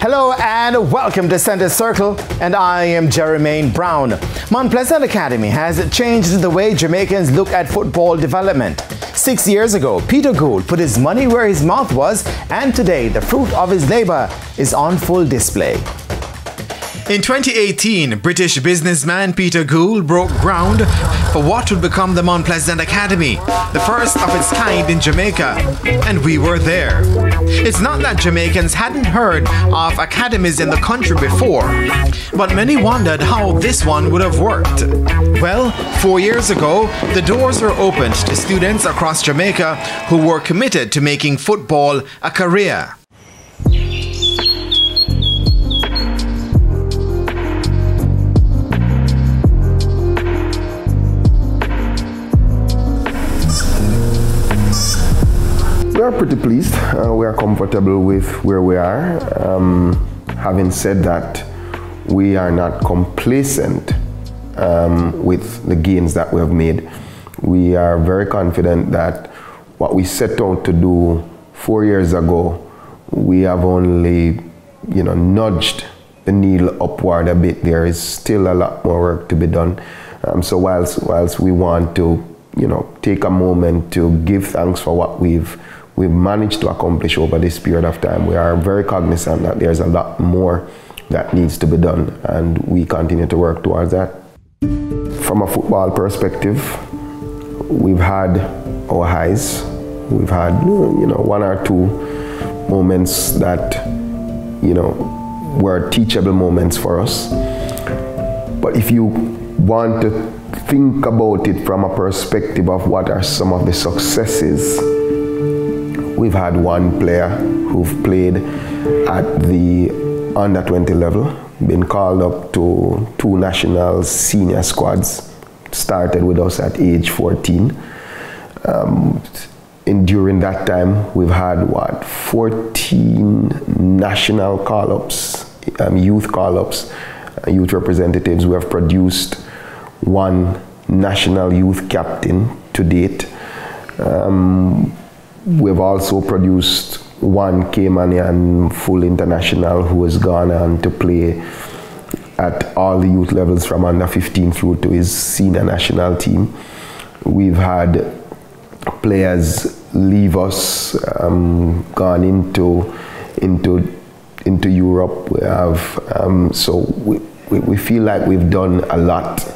Hello and welcome to Center Circle, and I am Jermaine Brown. Mount Pleasant Academy has changed the way Jamaicans look at football development. 6 years ago, Peter Gould put his money where his mouth was, and today the fruit of his labor is on full display. In 2018, British businessman Peter Gould broke ground for what would become the Mount Pleasant Academy, the first of its kind in Jamaica, and we were there. It's not that Jamaicans hadn't heard of academies in the country before, but many wondered how this one would have worked. Well, 4 years ago, the doors were opened to students across Jamaica who were committed to making football a career. We are pretty pleased. We are comfortable with where we are. Having said that, we are not complacent with the gains that we have made. We are very confident that what we set out to do 4 years ago, we have only, nudged the needle upward a bit. There is still a lot more work to be done. So whilst we want to, take a moment to give thanks for what we've managed to accomplish over this period of time, we are very cognizant that there's a lot more that needs to be done, and we continue to work towards that. From a football perspective, we've had our highs. We've had, one or two moments that, were teachable moments for us. But if you want to think about it from a perspective of what are some of the successes, we've had one player who've played at the under-20 level, been called up to 2 national senior squads, started with us at age 14. During that time, we've had, 14 national call-ups, youth call-ups, youth representatives. We have produced 1 national youth captain to date. We've also produced 1 Caymanian full international who has gone on to play at all the youth levels from under 15 through to his senior national team. We've had players leave us, gone into Europe. We have, so we feel like we've done a lot